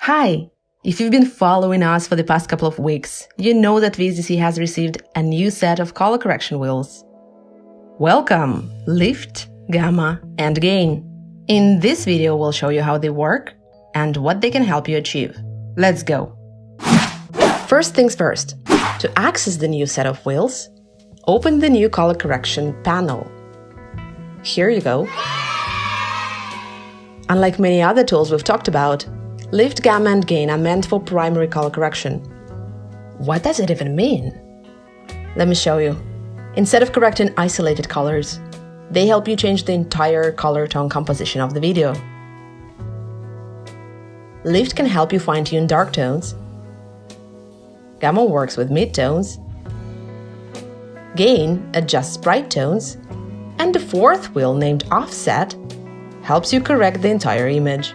Hi! If you've been following us for the past couple of weeks, you know that VSDC has received a new set of color correction wheels. Welcome! Lift, Gamma, and Gain. In this video, we'll show you how they work and what they can help you achieve. Let's go! First things first, to access the new set of wheels, open the new color correction panel. Here you go. Unlike many other tools we've talked about, Lift, Gamma, and Gain are meant for primary color correction. What does it even mean? Let me show you. Instead of correcting isolated colors, they help you change the entire color tone composition of the video. Lift can help you fine-tune dark tones. Gamma works with mid-tones. Gain adjusts bright tones. And the fourth wheel, named Offset, helps you correct the entire image.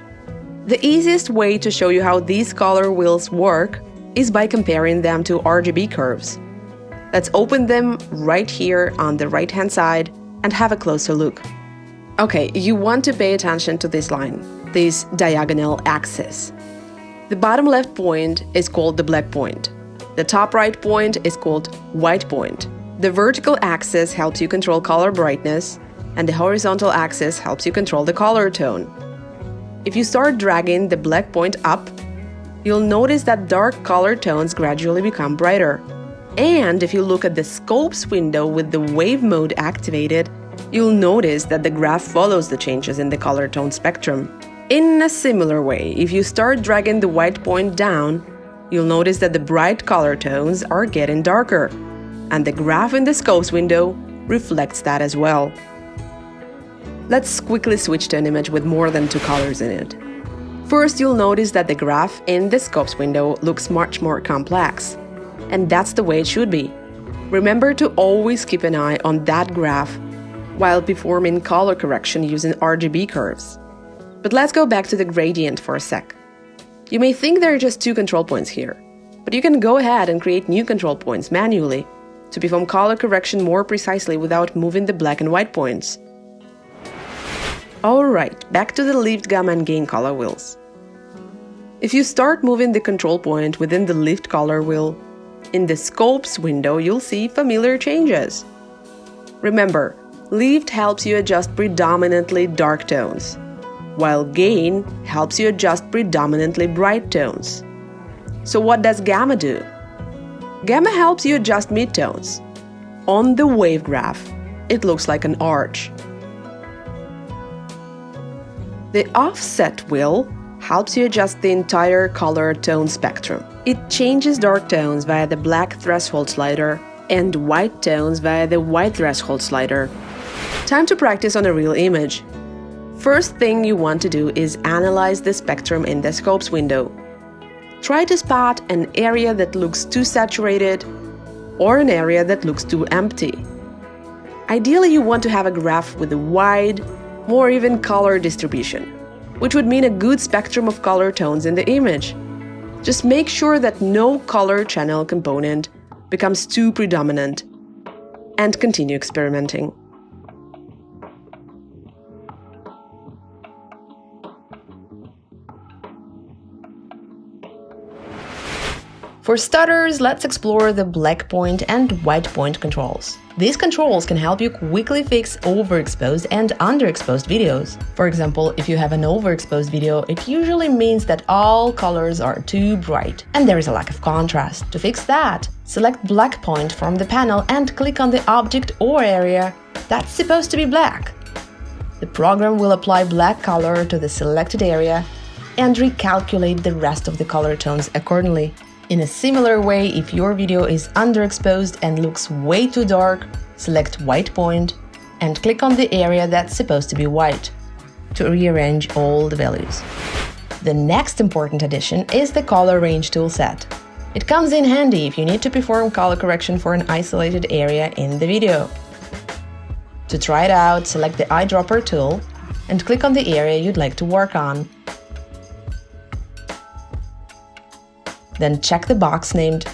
The easiest way to show you how these color wheels work is by comparing them to RGB curves. Let's open them right here on the right-hand side and have a closer look. Okay, you want to pay attention to this line, this diagonal axis. The bottom left point is called the black point. The top right point is called white point. The vertical axis helps you control color brightness, and the horizontal axis helps you control the color tone. If you start dragging the black point up, you'll notice that dark color tones gradually become brighter. And if you look at the scopes window with the wave mode activated, you'll notice that the graph follows the changes in the color tone spectrum. In a similar way, if you start dragging the white point down, you'll notice that the bright color tones are getting darker, and the graph in the scopes window reflects that as well. Let's quickly switch to an image with more than two colors in it. First, you'll notice that the graph in the scopes window looks much more complex. And that's the way it should be. Remember to always keep an eye on that graph while performing color correction using RGB curves. But let's go back to the gradient for a sec. You may think there are just two control points here, but you can go ahead and create new control points manually to perform color correction more precisely without moving the black and white points. Alright, back to the Lift, Gamma, and Gain color wheels. If you start moving the control point within the Lift color wheel, in the Scopes window you'll see familiar changes. Remember, Lift helps you adjust predominantly dark tones, while Gain helps you adjust predominantly bright tones. So what does Gamma do? Gamma helps you adjust midtones. On the wave graph, it looks like an arch. The Offset wheel helps you adjust the entire color tone spectrum. It changes dark tones via the black threshold slider and white tones via the white threshold slider. Time to practice on a real image. First thing you want to do is analyze the spectrum in the Scopes window. Try to spot an area that looks too saturated or an area that looks too empty. Ideally, you want to have a graph with a wide, more even color distribution, which would mean a good spectrum of color tones in the image. Just make sure that no color channel component becomes too predominant, and continue experimenting. For starters, let's explore the black point and white point controls. These controls can help you quickly fix overexposed and underexposed videos. For example, if you have an overexposed video, it usually means that all colors are too bright and there is a lack of contrast. To fix that, select black point from the panel and click on the object or area that's supposed to be black. The program will apply black color to the selected area and recalculate the rest of the color tones accordingly. In a similar way, if your video is underexposed and looks way too dark, select white point and click on the area that's supposed to be white to rearrange all the values. The next important addition is the Color Range toolset. It comes in handy if you need to perform color correction for an isolated area in the video. To try it out, select the eyedropper tool and click on the area you'd like to work on. Then check the box named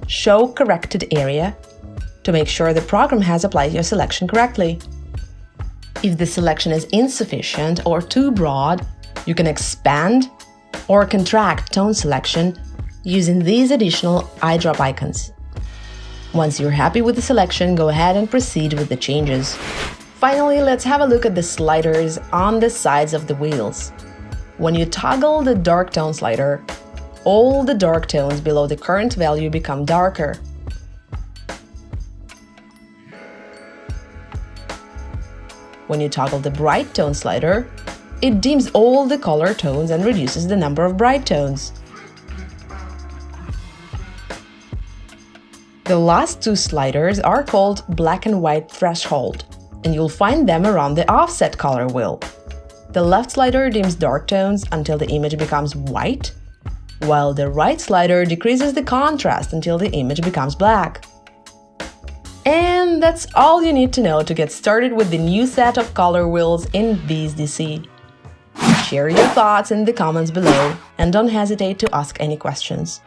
Show Corrected Area to make sure the program has applied your selection correctly. If the selection is insufficient or too broad, you can expand or contract tone selection using these additional eyedrop icons. Once you're happy with the selection, go ahead and proceed with the changes. Finally, let's have a look at the sliders on the sides of the wheels. When you toggle the dark tone slider, all the dark tones below the current value become darker. When you toggle the bright tone slider, it dims all the color tones and reduces the number of bright tones. The last two sliders are called black and white threshold, and you'll find them around the offset color wheel. The left slider dims dark tones until the image becomes white, while the right slider decreases the contrast until the image becomes black. And that's all you need to know to get started with the new set of color wheels in BeezDC. Share your thoughts in the comments below and don't hesitate to ask any questions.